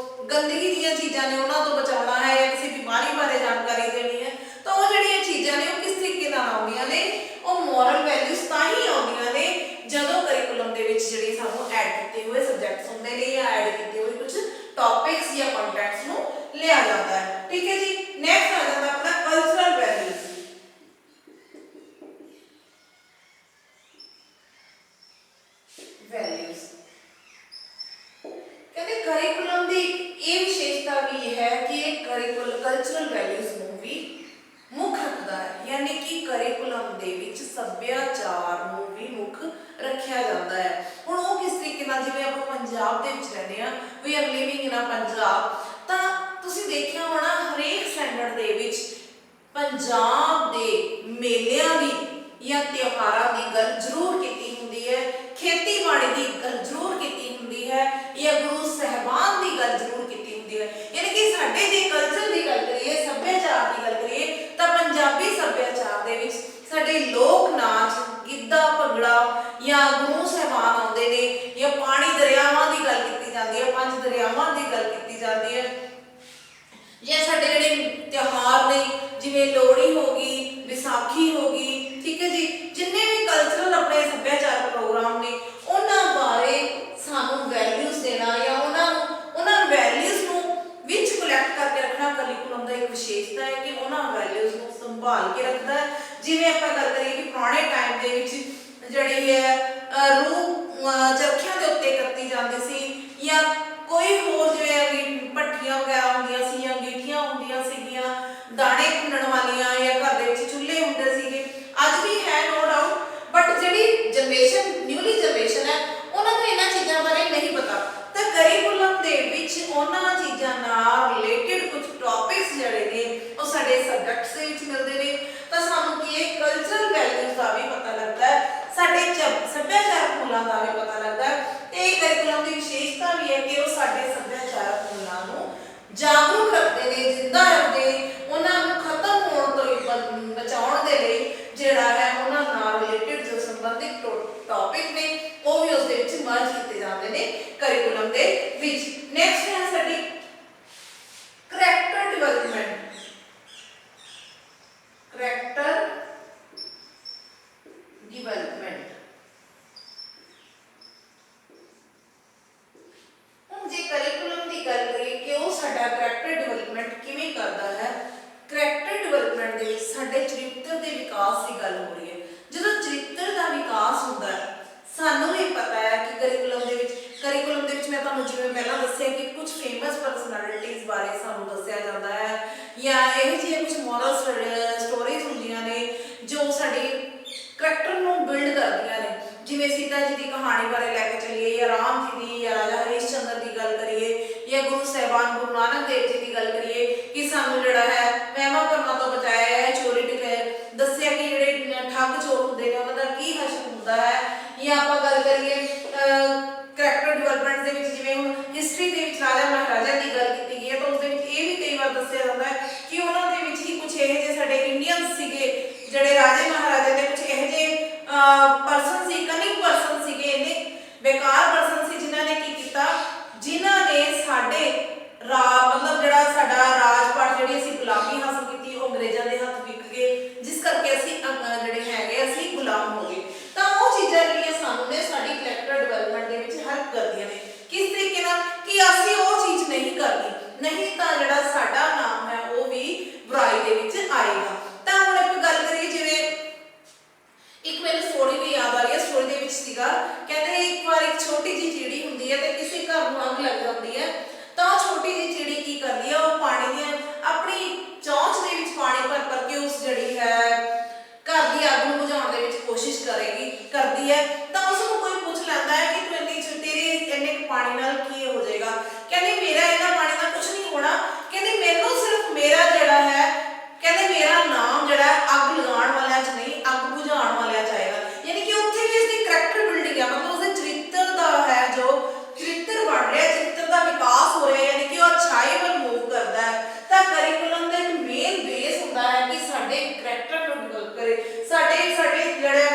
ਗੰਦਗੀ ਦੀਆਂ ਚੀਜ਼ਾਂ ਨੇ ਉਹਨਾਂ ਤੋਂ ਬਚਾਉਣਾ ਹੈ ਜਾਂ ਕਿਸੇ ਬਿਮਾਰੀ ਬਾਰੇ ਜਾਣਕਾਰੀ ਦੇਣੀ ਹੈ। ਤਾਂ ਉਹ ਜਿਹੜੀਆਂ ਚੀਜ਼ਾਂ ਨੇ ਉਹ ਕਿਸ ਤਰੀਕੇ ਨਾਲ ਆਉਂਦੀਆਂ ਨੇ, ਉਹ ਮੋਰਲ ਵੈਲਿਊਜ਼ ਤਾਂ ਹੀ ਆਉਂਦੀਆਂ ਨੇ ਜਦੋਂ ਕਰਿਕੂਲਮ ਦੇ ਵਿੱਚ ਜਿਹੜੇ ਸਾਨੂੰ ਐਡ ਕੀਤੇ ਹੋਏ ਸਬਜੈਕਟਸ ਹੁੰਦੇ ਨੇ ਜਾਂ ਐਡ ਕੀਤੇ ਹੋਏ ਕੁਝ ਟੌਪਿਕਸ ਜਾਂ ਕੰਟੈਂਟਸ ਨੂੰ ਲਿਆ ਜਾਂਦਾ ਹੈ। ਠੀਕ ਹੈ ਜੀ, ਨੈਕਸਟ ਆ ਜਾਂਦਾ ਆਪਣਾ ਕਲਚਰਲ ਵੈਲਿਊਜ਼। ਕਹਿੰਦੇ ਕਰਿਕੂਲਮ ਦੀ ਇਹ ਵਿਸ਼ੇਸ਼ਤਾ ਵੀ ਹੈ ਕਿ ਇਹ ਕਲਚਰਲ ਵੈਲਿਊਜ਼ ਨੂੰ ਵੀ ਮੁੱਖ ਰੱਖਦਾ ਹੈ, ਯਾਨੀ ਕਿ ਕਰਿਕੂਲਮ ਦੇ ਵਿੱਚ ਸੱਭਿਆਚਾਰ ਨੂੰ ਵੀ ਮੁੱਖ ਰੱਖਿਆ ਜਾਂਦਾ ਹੈ। ਹੁਣ ਉਹ ਕਿਸ ਤਰੀਕੇ ਨਾਲ, ਜਿਵੇਂ ਆਪਾਂ ਪੰਜਾਬ ਦੇ ਵਿੱਚ ਰਹਿੰਦੇ ਆ, ਵੀ ਆਰ ਲਿਵਿੰਗ ਇਨ ਅ ਪੰਜਾਬ, ਤਾਂ ਤੁਸੀਂ ਦੇਖਿਆ ਹੋਣਾ ਹਰੇਕ ਸਟੈਂਡਰਡ ਦੇ ਵਿੱਚ ਪੰਜਾਬ ਦੇ ਮੇਲਿਆਂ ਦੀ ਜਾਂ ਤਿਉਹਾਰਾਂ ਦੀ ਗੱਲ ਜ਼ਰੂਰ ਕੀਤੀ ਹੁੰਦੀ ਹੈ, ਖੇਤੀਬਾੜੀ ਦੀ ਗੱਲ ਜ਼ਰੂਰ ਕੀਤੀ ਹੁੰਦੀ ਹੈ, ਜਾਂ ਗੁਰੂ ਸਾਹਿਬਾਨ ਦੀ ਗੱਲ ਜ਼ਰੂਰ ਕੀਤੀ ਹੁੰਦੀ ਹੈ। ਯਾਨੀ ਕਿ ਸਾਡੇ ਜੇ ਕਲਚਰ ਦੀ ਗੱਲ ਕਰੀਏ, ਸੱਭਿਆਚਾਰ ਦੀ ਗੱਲ ਕਰੀਏ, ਤਾਂ ਪੰਜਾਬੀ ਸੱਭਿਆਚਾਰ ਦੇ ਵਿੱਚ ਸਾਡੇ ਲੋਕ ਨਾਚ, ਗਿੱਧਾ, ਭੰਗੜਾ, ਜਾਂ ਗੁਰੂ ਸਾਹਿਬਾਨ ਆਉਂਦੇ ਨੇ, ਜਾਂ ਪਾਣੀ ਦਰਿਆਵਾਂ ਦੀ ਗੱਲ ਕੀਤੀ ਜਾਂਦੀ ਹੈ, 5 ਦਰਿਆਵਾਂ ਦੀ ਗੱਲ ਕੀਤੀ ਜਾਂਦੀ ਹੈ, ਜਾਂ ਸਾਡੇ ਜਿਹੜੇ ਤਿਉਹਾਰ ਨੇ ਜਿਵੇਂ ਲੋਹੜੀ ਹੋ ਗਈ, ਵਿਸਾਖੀ ਹੋ ਗਈ, ਠੀਕ ਹੈ ਜੀ, ਜਿੰਨੇ ਵੀ ਕਲਚਰਲ ਆਪਣੇ ਸੱਭਿਆਚਾਰਕ ਪ੍ਰੋਗਰਾਮ ਨੇ ਉਹਨਾਂ ਬਾਰੇ ਸਾਨੂੰ ਵੈਲਿਊਜ਼ ਦੇਣਾ ਜਾਂ ਉਹਨਾਂ ਵੈਲਿਊਜ਼ ਨੂੰ ਵਿੱਚ ਕਲੈਕਟ ਕਰਕੇ ਰੱਖਣਾ ਕਰਿਕੂਲਮ ਦਾ ਇੱਕ ਵਿਸ਼ੇਸ਼ਤਾ ਹੈ ਕਿ ਉਹਨਾਂ ਵੈਲਿਊਜ਼ ਨੂੰ ਸੰਭਾਲ ਕੇ ਰੱਖਦਾ ਹੈ। ਜਿਵੇਂ ਆਪਾਂ ਗੱਲ ਕਰੀਏ ਕਿ ਪੁਰਾਣੇ ਟਾਈਮ ਦੇ ਵਿੱਚ ਜਿਹੜੀ ਹੈ ਰੂਹ ਚਰਖਿਆਂ ਦੇ ਉੱਤੇ ਕੱਤੀ ਜਾਂਦੀ ਸੀ, ਜਾਂ ਕੋਈ ਹੋਰ ਜਿਵੇਂ ਭੱਠੀਆਂ ਵਗੈਰਾ ਹੁੰਦੀਆਂ ਸੀ ਜਾਂ ਅੰਗੀਠੀਆਂ ਹੁੰਦੀਆਂ ਸੀਗੀਆਂ, ਦਾਣੇ ਭੁੰਨਣ ਵਾਲੀਆਂ, ਜਾਂ ਘਰ ਦੇ ਵਿੱਚ ਚੁੱਲ੍ਹੇ ਹੁੰਦੇ ਸੀਗੇ, ਅੱਜ ਵੀ ਹੈ ਨੋ ਡਾਊਟ, ਬਟ ਜਿਹੜੀ ਜਨਰੇਸ਼ਨ ਨਿਊਲੀ ਜਨਰੇਸ਼ਨ ਹੈ ਉਹਨਾਂ ਨੂੰ ਇਹਨਾਂ ਚੀਜ਼ਾਂ ਬਾਰੇ ਨਹੀਂ ਪਤਾ। ਤਾਂ ਕਰਿਕੂਲਮ ਦੇ ਵਿੱਚ ਉਹਨਾਂ ਚੀਜ਼ਾਂ ਨਾਲ ਰਿਲੇਟਡ ਕੁਝ ਟੌਪਿਕਸ ਜਿਹੜੇ ਨੇ ਉਹ ਸਾਡੇ ਸਬਜੈਕਟਸ ਦੇ ਵਿੱਚ ਮਿਲਦੇ ਨੇ, ਤਾਂ ਸਾਨੂੰ ਕੀ ਹੈ ਕਲਚਰਲ ਵੈਲਿਊਜ਼ ਦਾ ਵੀ ਪਤਾ ਲੱਗਦਾ ਹੈ, ਸਾਡੇ ਸੱਭਿਆਚਾਰਕ ਮੁੱਲਾਂ ਦਾ ਵੀ ਪਤਾ ਲੱਗਦਾ ਹੈ। ਤੇ ਇਹ ਕਰਿਕੂਲਮ ਦੀ ਵਿਸ਼ੇਸ਼ਤਾ ਵੀ ਹੈ ਕਿ ਉਹ ਸਾਡੇ ਸੱਭਿਆਚਾਰਕ ਮੁੱਲਾਂ ਨੂੰ ਜਾਗਰੂਕ ਰੱਖਦੇ ਨੇ, ਜ਼ਿੰਦਾ ਰੱਖਦੇ ਨੇ, ਉਹਨਾਂ ਨੂੰ ਖਤਮ ਹੋਣ ਤੋਂ ਬਚਾਉਣ ਦੇ ਲਈ ਜਿਹੜਾ ਹੈ ਉਹਨਾਂ ਨਾਲ ਰਿਲੇਟਡ ਜੋ ਸੰਬੰਧਿਤ ਟੌਪਿਕ ਨੇ ਉਹ ਵੀ ਉਸ ਦੇ ਵਿੱਚ ਮਰਜ ਕੀਤੇ ਜਾਂਦੇ ਨੇ ਕਰਿਕੂਲਮ ਦੇ ਵਿੱਚ। ਨੈਕਸਟ ਹੈ ਸਾਡੀ ਕਰੈਕਟਰ ਡਿਵੈਲਪਮੈਂਟ। ਕਰੈਕਟਰ ਡਿਵੈਲਪਮੈਂਟ, ਹੁਣ ਜੇ ਕਰਿਕੂਲਮ ਦੀ ਗੱਲ ਕਰੀਏ ਕਿ ਉਹ ਸਾਡਾ ਕਰੈਕਟਰ ਡਿਵੈਲਪਮੈਂਟ ਕਿਵੇਂ ਕਰਦਾ ਹੈ, ਕਰੈਕਟਰ ਡਿਵੈਲਪਮੈਂਟ ਦੇ ਵਿੱਚ ਸਾਡੇ ਚਰਿੱਤਰ ਦੇ ਵਿਕਾਸ ਦੀ ਗੱਲ ਹੋ ਰਹੀ ਹੈ। ਜਦੋਂ ਚਰਿੱਤਰ ਦਾ ਵਿਕਾਸ ਹੁੰਦਾ ਹੈ, ਸਾਨੂੰ ਵੀ ਪਤਾ ਹੈ ਕਿ ਕਰਿਕੂਲਮ ਦੇ ਵਿੱਚ ਮੈਂ ਤੁਹਾਨੂੰ ਜਿਵੇਂ ਪਹਿਲਾਂ ਦੱਸਿਆ ਕਿ ਕੁਝ ਫੇਮਸ ਪਰਸਨੈਲਿਟੀਜ਼ ਬਾਰੇ ਸਾਨੂੰ ਦੱਸਿਆ ਜਾਂਦਾ ਹੈ, ਜਾਂ ਇਹੋ ਜਿਹੀਆਂ ਕੁਝ ਮੋਰਲ ਸਟੋਰੀਜ਼ ਹੁੰਦੀਆਂ ਨੇ ਜੋ ਸਾਡੇ ਕਰੈਕਟਰ ਨੂੰ ਬਿਲਡ ਕਰਦੀਆਂ ਨੇ। ਜਿਵੇਂ ਸੀਤਾ ਜੀ ਦੀ ਕਹਾਣੀ ਬਾਰੇ ਲੈ ਕੇ ਚੱਲੀਏ, ਜਾਂ ਰਾਮ ਜੀ ਦੀ, ਜਾਂ ਰਾਜਾ ਹਰੀਸ਼ ਚੰਦਰ ਦੀ ਗੱਲ ਕਰੀਏ, ਜਾਂ ਗੁਰੂ ਸਾਹਿਬਾਨ ਗੁਰੂ ਨਾਨਕ ਦੇਵ ਜੀ ਦੀ ਗੱਲ ਕਰੀਏ ਕਿ ਸਾਨੂੰ ਜਿਹੜਾ ਹੈ ਵਹਿਮਾਂ ਭਰਮਾਂ ਤੋਂ ਬਚਾਇਆ ਹੈ, ਚੋਰੀ ਦੱਸਿਆ ਕਿ ਜਿਹੜੇ ਠੱਗ ਚੋਰ ਹੁੰਦੇ ਨੇ ਉਹਨਾਂ ਦਾ ਕੀ ਹਸ਼ਰ ਹੁੰਦਾ ਹੈ। ਜਾਂ ਆਪਾਂ ਗੱਲ ਕਰੀਏ ਕਰੈਕਟਰ ਡਿਵੈਲਪਮੈਂਟ ਦੇ ਵਿੱਚ ਜਿਵੇਂ ਹੁਣ ਹਿਸਟਰੀ ਦੇ ਵਿੱਚ ਰਾਜਾ ਮਹਾਰਾਜਾ ਦੀ ਗੱਲ ਕੀਤੀ ਗਈ ਹੈ, ਤਾਂ ਉਸ ਦੇ ਵਿੱਚ ਇਹ ਵੀ ਕਈ ਵਾਰ ਦੱਸਿਆ ਜਾਂਦਾ ਹੈ ਕਿ ਉਹਨਾਂ ਦੇ ਵਿੱਚ ਹੀ ਕੁਝ ਇਹੋ ਜਿਹੇ ਸਾਡੇ ਇੰਡੀਅਨਸ ਸੀਗੇ, ਜਿਹੜੇ ਰਾਜੇ ਮਹਾਰਾਜਾ ਦੇ ਕੁਝ ਇਹੋ ਜਿਹੇ ਪਰਸਨ ਸੀ, ਕਨਿਕ ਪਰਸਨ ਸੀਗੇ, ਇੰਨੇ ਬੇਕਾਰ ਪਰਸਨ ਸੀ ਜਿਨ੍ਹਾਂ ਨੇ ਕੀ ਕੀਤਾ, ਜਿਨ੍ਹਾਂ ਨੇ ਸਾਡੇ ਮਤਲਬ ਜਿਹੜਾ ਸਾਡਾ ਰਾਜਪਾਟ ਜਿਹੜੀ ਅਸੀਂ ਗੁਲਾਮੀ ਹਾਸਲ ਕੀਤੀ ਉਹ ਅੰਗਰੇਜ਼ਾਂ ਦੇ ਹੱਥ ਵਿਕ ਗਏ, ਜਿਸ ਕਰਕੇ ਅਸੀਂ ਜਿਹੜੇ ਹੈਗੇ ਅਸੀਂ ਗੁਲਾਮ ਹੋ ਗਏ। ਤਾਂ ਉਹ ਚੀਜ਼ਾਂ ਜਿਹੜੀਆਂ ਸਾਨੂੰ ਨੇ ਸਾਡੀ ਕਰੈਕਟਰ ਡਿਵੈਲਪਮੈਂਟ ਦੇ ਵਿੱਚ ਹੈਲਪ ਕਰਦੀਆਂ ਨੇ, ਕਿਸ ਤਰੀਕੇ ਨਾਲ ਕਿ ਅਸੀਂ ਉਹ ਚੀਜ਼ ਨਹੀਂ ਕਰਨੀ, ਨਹੀਂ ਤਾਂ ਜਿਹੜਾ ਸਾਡਾ ਨਾਮ ਹੈ ਉਹ ਵੀ ਬੁਰਾਈ ਦੇ ਵਿੱਚ ਆਏਗਾ। ਤਾਂ ਹੁਣ ਆਪਾਂ ਗੱਲ ਕਰੀਏ, ਜਿਵੇਂ ਇੱਕ ਮੈਨੂੰ ਸਟੋਰੀ ਵੀ ਯਾਦ ਆ ਰਹੀ ਹੈ, ਸਟੋਰੀ ਦੇ ਵਿੱਚ ਸੀਗਾ ਕਹਿੰਦੇ ਇੱਕ ਵਾਰ ਇੱਕ ਛੋਟੀ ਜਿਹੀ ਚਿੜੀ ਹੁੰਦੀ ਹੈ ਤੇ ਕਿਸੇ ਘਰ ਨੂੰ ਅੱਗ ਲੱਗ ਜਾਂਦੀ ਹੈ, ਤਾਂ ਉਹ ਛੋਟੀ ਜਿਹੀ ਚਿੜੀ ਕੀ ਕਰਦੀ ਹੈ, ਉਹ ਪਾਣੀ ਦੀਆਂ ਆਪਣੀ ਚੌਂਚ ਦੇ ਵਿੱਚ ਪਾਣੀ ਭਰ ਕੇ ਉਸ ਜਿਹੜੀ ਹੈ ਘਰ ਦੀ ਅੱਗ ਨੂੰ ਬੁਝਾਉਣ ਦੇ ਵਿੱਚ ਕੋਸ਼ਿਸ਼ ਕਰਦੀ ਹੈ। ਤਾਂ ਉਸ ਨੂੰ ਕੋਈ ਪੁੱਛ ਲੈਂਦਾ ਹੈ ਕਿ ਤੂੰ ਤੇਰੇ ਇੰਨੇ ਪਾਣੀ ਨਾਲ ਕੀ ਹੋ ਜਾਏਗਾ, ਕਹਿੰਦੀ ਮੇਰਾ ਇਹਨਾਂ ਪਾਣੀ ਨਾਲ ਕੁਝ ਨਹੀਂ ਹੋਣਾ, ਕਹਿੰਦੀ ਮੈਨੂੰ ਸਿਰਫ ਮੇਰਾ ਜਿਹੜਾ ਹੈ, ਕਹਿੰਦੇ ਮੇਰਾ ਨਾਮ ਜਿਹੜਾ ਅੱਗ ਲਗਾਉਣ ਵਾਲਿਆਂ 'ਚ ਨਹੀਂ ਅੱਗ ਬੁਝਾਉਣ ਵਾਲਿਆਂ 'ਚ ਆਏਗਾ। ਯਾਨੀ ਕਿ ਉੱਥੇ ਵੀ ਇਸਦੀ ਕਰੈਕਟਰ ਬਿਲਡਿੰਗ ਹੈ, ਮਤਲਬ ਉਸਦੇ ਚਰਿੱਤਰ ਦਾ ਹੈ, ਜੋ ਚਰਿੱਤਰ ਬਣ ਰਿਹਾ, ਚਰਿੱਤਰ ਦਾ ਵਿਕਾਸ ਹੋ ਰਿਹਾ, ਯਾਨੀ ਕਿ ਉਹ ਅੱਛਾਈ ਵੱਲ ਮੂਵ ਕਰਦਾ ਹੈ। ਤਾਂ ਕਰਿਕੂਲਮ ਦਾ ਇੱਕ ਮੇਨ ਬੇਸ ਹੁੰਦਾ ਹੈ ਕਿ ਸਾਡੇ ਕਰੈਕਟਰ ਨੂੰ ਡਿਵੈਲਪ ਕਰੇ, ਸਾਡੇ ਜਿਹੜਾ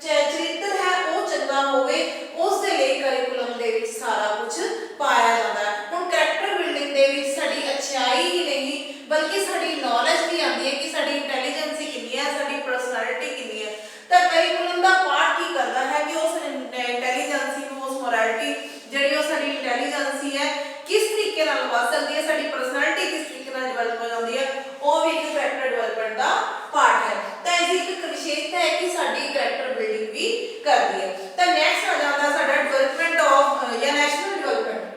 ਚਰਿੱਤਰ ਹੈ ਉਹ ਚੰਗਾ ਹੋਵੇ, ਉਸ ਦੇ ਲਈ ਕਰਿਕੂਲਮ ਦੇ ਵਿੱਚ ਸਾਰਾ ਕੁਝ ਪਾਇਆ ਜਾਂਦਾ ਹੈ। ਹੁਣ ਕਰੈਕਟਰ ਬਿਲਡਿੰਗ ਦੇ ਵਿੱਚ ਸਾਡੀ ਅੱਛਾਈ ਹੀ ਨਹੀਂ ਬਲਕਿ ਸਾਡੀ ਨੌਲੇਜ ਵੀ ਆਉਂਦੀ ਹੈ ਕਿ ਸਾਡੀ ਇੰਟੈਲੀਜੈਂਸ ਕਿੰਨੀ ਹੈ, ਸਾਡੀ ਪਰਸਨੈਲਿਟੀ ਕਿੰਨੀ ਹੈ। ਤਾਂ ਕਰਿਕੂਲਮ ਦਾ ਪਾਰਟ ਕੀ ਕਰਦਾ ਹੈ ਕਿ ਉਸ ਇੰਟੈਲੀਜੈਂਸ ਨੂੰ, ਉਸ ਮੋਰੈਲਿਟੀ ਜਿਹੜੀ ਉਹ ਸਾਡੀ ਇੰਟੈਲੀਜੈਂਸ ਹੈ ਕਿਸ ਤਰੀਕੇ ਨਾਲ ਵੱਧ ਸਕਦੀ ਹੈ, ਸਾਡੀ ਪਰਸਨੈਲਿਟੀ ਕਿਸ ਤਰੀਕੇ ਨਾਲ ਡਿਵੈਲਪ ਹੋ ਜਾਂਦੀ ਹੈ, ਉਹ ਵੀ ਇੱਕ ਕਰੈਕਟਰ ਡਿਵੈਲਪਮੈਂਟ ਦਾ ਪਾਰਟ ਹੈ। ਤਾਂ ਇਸ ਦੀ ਇੱਕ ਵਿਸ਼ੇਸ਼ਤਾ ਹੈ ਕਿ ਸਾਡੀ ਕਰੈਕਟਰ ਬਿਲਡਿੰਗ ਵੀ ਕਰਦੀ ਹੈ। ਤਾਂ ਨੈਕਸਟ ਆ ਜਾਂਦਾ ਸਾਡਾ ਡਿਵੈਲਪਮੈਂਟ ਆਫ ਜਾਂ ਨੈਸ਼ਨਲ ਡਿਵੈਲਪਮੈਂਟ।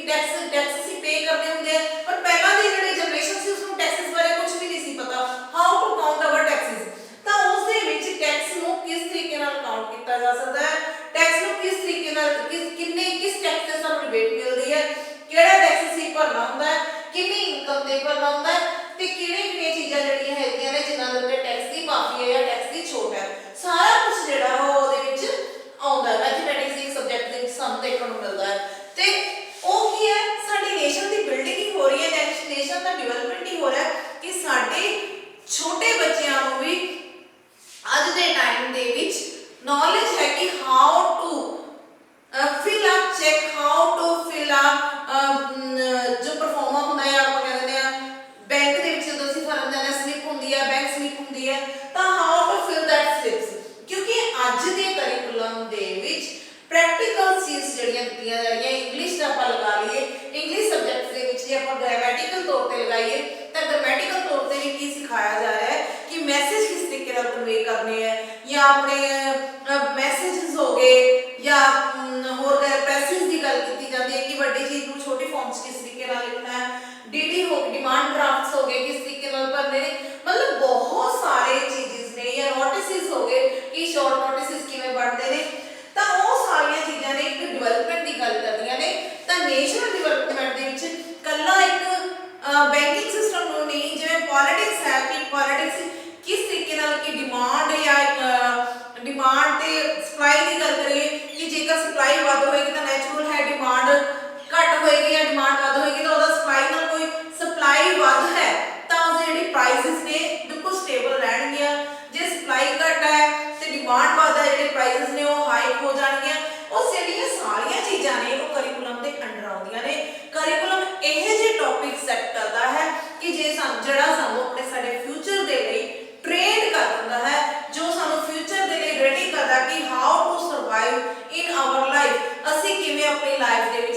टैक्स ਅਸੀਂ ਪੇ ਕਰਨੇ ਹੁੰਦੇ ਆ, ਪਰ ਪਹਿਲਾਂ ਦੀ ਜਿਹੜੀ ਜਨਰੇਸ਼ਨ ਸੀ ਉਸਨੂੰ ਟੈਕਸਸ ਬਾਰੇ ਕੁਝ ਵੀ ਨਹੀਂ ਸੀ ਪਤਾ, how to count our taxes. ਤਾਂ ਉਸ ਦੇ ਵਿੱਚ ਟੈਕਸ ਨੂੰ ਕਿਸ ਤਰੀਕੇ ਨਾਲ ਕਾਊਂਟ ਕੀਤਾ ਜਾ ਸਕਦਾ ਹੈ, ਟੈਕਸ ਨੂੰ ਕਿਸ ਤਰੀਕੇ ਨਾਲ ਕਿਸ ਟੈਕਸ ਤੇ ਸਾਨੂੰ ਰਿਬੇਟ ਮਿਲਦੀ ਹੈ, ਕਿਹੜਾ ਟੈਕਸ ਅਸੀਂ ਭਰਨਾ ਹੁੰਦਾ ਹੈ, ਕਿੰਨੀ ਇਨਕਮ ਤੇ ਭਰਨਾ ਹੁੰਦਾ ਹੈ, ਤੇ ਕਿਹੜੀਆਂ ਚੀਜ਼ਾਂ ਜਿਹੜੀਆਂ ਹੈਗੀਆਂ ਨੇ ਜਿਨ੍ਹਾਂ ਦੇ ਉੱਤੇ ਟੈਕਸ ਦੀ ਮਾਫੀ ਹੈ ਜਾਂ ਟੈਕਸ ਦੀ ਛੋਟ ਹੈ, ਸਾਰਾ ਕੁਝ ਜਿਹੜਾ ਉਹਦੇ ਵਿੱਚ ਆਉਂਦਾ ਹੈ। ਮੈਥਮੈਟਿਕਸ ਦੇ ਸਬਜੈਕਟ ਦੇ ਵਿੱਚ ਸਾਨੂੰ ਦੇਖਣ ਨੂੰ ਮਿਲਦਾ ਹੈ। ਤੇ ਉਹ ਕੀ ਹੈ, ਸਾਡੀ ਨੇਸ਼ਨ ਦੀ ਬਿਲਡਿੰਗ ਹੀ ਹੋ ਰਹੀ ਹੈ, ਨੇਸ਼ਨ ਦਾ ਡਿਵੈਲਪਮੈਂਟ ਹੀ ਹੋ ਰਿਹਾ ਕਿ ਸਾਡੇ ਛੋਟੇ ਬੱਚਿਆਂ ਨੂੰ ਵੀ ਅੱਜ ਦੇ ਟਾਈਮ ਦੇ ਵਿੱਚ ਨੌਲੇਜ ਹੈ ਕਿ how to fill up check, how to fill up ਜੋ ਪਰਫਾਰਮਾ ਹੁੰਦਾ ਹੈ, ਆਪਾਂ ਕਹਿੰਦੇ ਆ ਬੈਂਕ ਦੇ ਵਿੱਚ ਜਦੋਂ ਅਸੀਂ ਫਰਮ ਜਾਂਦੇ ਸਲਿੱਪ ਹੁੰਦੀ ਹੈ, ਬੈਂਕ ਸਲਿੱਪ ਹੁੰਦੀ ਹੈ, ਤਾਂ how to fill that slips, ਕਿਉਂਕਿ ਅੱਜ ਦੇ ਕਰਿਕੂਲਮ ਦੇ ਵਿੱਚ ਪ੍ਰੈਕਟੀਕਲ ਚੀਜ਼ ਜਿਹੜੀਆਂ ਦਿੱਤੀਆਂ ਜਾ ਰਹੀਆਂ, ਇੰਗਲਿਸ਼ ਦਾ ਆਪਾਂ ਲਗਾ ਲਈਏ, ਇੰਗਲਿਸ਼ ਸਬਜੈਕਟ ਦੇ ਵਿੱਚ ਜੇ ਆਪਾਂ ਗ੍ਰਾਮੈਟੀਕਲ ਤੌਰ ਤੇ ਲਗਾਈਏ ਤਾਂ ਗ੍ਰਾਮੈਟੀਕਲ ਤੌਰ ਤੇ ਵੀ ਕੀ ਸਿਖਾਇਆ ਜਾ ਰਿਹਾ ਹੈ ਕਿ ਮੈਸੇਜ ਕਿਸ ਤਰੀਕੇ ਨਾਲ ਕਨਵੇ ਕਰਨੇ ਹੈ, ਜਾਂ ਆਪਣੇ ਮੈਸੇजेस ਹੋ ਗਏ ਜਾਂ ਹੋਰ ਪੈਸੇਜ ਦੀ ਗੱਲ ਕੀਤੀ ਜਾਂਦੀ ਹੈ ਕਿ ਵੱਡੀ ਚੀਜ਼ ਨੂੰ ਛੋਟੀ ਫਾਰਮ 'ਚ ਕਿਸ ਤਰੀਕੇ ਨਾਲ ਲਿਖਣਾ ਹੈ, ਡੀਡੀ ਹੋ ਗਈ, ਡਿਮਾਂਡ ਡਰਾਫਟਸ ਹੋ ਗਏ ਕਿਸ ਤਰੀਕੇ ਨਾਲ ਭਰਨੇ ਨੇ, ਮਤਲਬ ਬਹੁਤ ਸਾਰੇ ਚੀਜ਼ਸ ਨੇ, ਜਾਂ ਨੋਟਿਸਿਸ ਹੋ ਗਏ ਕਿ ਸ਼ਾਰਟ ਨੋਟਿਸਿਸ ਕਿਵੇਂ ਬਣਦੇ ਨੇ। ਤਾਂ ਉਹ ਸਾਰੀਆਂ ਚੀਜ਼ਾਂ ਨੇ ਇੱਕ ਡਿਵੈਲਪਮੈਂਟ ਦੀ ਗੱਲ ਕਰਦੀਆਂ ਨੇ। ਤਾਂ ਨੇਸ਼ਨਲ ਡਿਵੈਲਪਮੈਂਟ ਦੇ ਵਿੱਚ ਕੱਲਾ ਇੱਕ ਬੈਂਕਿੰਗ ਸਿਸਟਮ ਨੂੰ ਨਹੀਂ, ਜਿਵੇਂ ਪੋਲਿਟਿਕਸ ਹੈ ਕਿ ਪੋਲਿਟਿਕਸ ਕਿਸ ਤਰੀਕੇ ਨਾਲ ਕਿ ਡਿਮਾਂਡ ਜਾਂ ਡਿਮਾਂਡ ਤੇ ਸਪਲਾਈ ਦੀ ਗੱਲ ਕਰੀਏ ਕਿ ਜੇਕਰ ਸਪਲਾਈ ਵੱਧ ਹੋਏਗੀ ਤਾਂ ਨੈਚੁਰਲ ਹੈ ਡਿਮਾਂਡ ਘੱਟ ਹੋਏਗੀ, ਜਾਂ ਡਿਮਾਂਡ ਵੱਧ ਹੋਏਗੀ ਤਾਂ ਉਹਦਾ ਸਪਲਾਈ ਨਾਲ ਕੋਈ ਸਪਲਾਈ ਵੱਧ ਹੈ ਤਾਂ ਉਹਦੇ ਜਿਹੜੇ ਪ੍ਰਾਈਸਿਸ ਨੇ ਬਿਲਕੁਲ ਸਟੇਬਲ ਰਹਿਣਗੀਆਂ। ਜੇ ਸਪਲਾਈ ਘੱਟ ਹੈ ਤੇ ਡਿਮਾਂਡ ਵੱਧ ਹੈ, ਜਿਹੜੇ ਪ੍ਰਾਈਸਿਸ ਨੇ ਉਹ ਹਾਈਕ ਹੋ ਜਾਣਗੀਆਂ। ਉਹ ਜਿਹੜੀਆਂ ਸਾਰੀਆਂ ਚੀਜ਼ਾਂ ਨੇ ਉਹ ਕਰਿਕੂਲਮ ਦੇ ਅੰਡਰ ਆਉਂਦੀਆਂ ਨੇ। ਕਰਿਕੂਲਮ ਇਹ ਜਿਹੇ ਟੌਪਿਕ ਸੈੱਟ ਕਰਦਾ ਹੈ ਕਿ ਜਿਹੜਾ ਸਾਨੂੰ ਆਪਣੇ ਸਾਡੇ ਫਿਊਚਰ ਦੇ ਲਈ ਟ੍ਰੇਨ ਕਰ ਦਿੰਦਾ ਹੈ, ਜੋ ਸਾਨੂੰ ਫਿਊਚਰ ਦੇ ਲਈ ਰੈਡੀ ਕਰਦਾ ਕਿ how to survive in our life, ਅਸੀਂ ਕਿਵੇਂ ਆਪਣੀ ਲਾਈਫ ਦੇ ਵਿੱਚ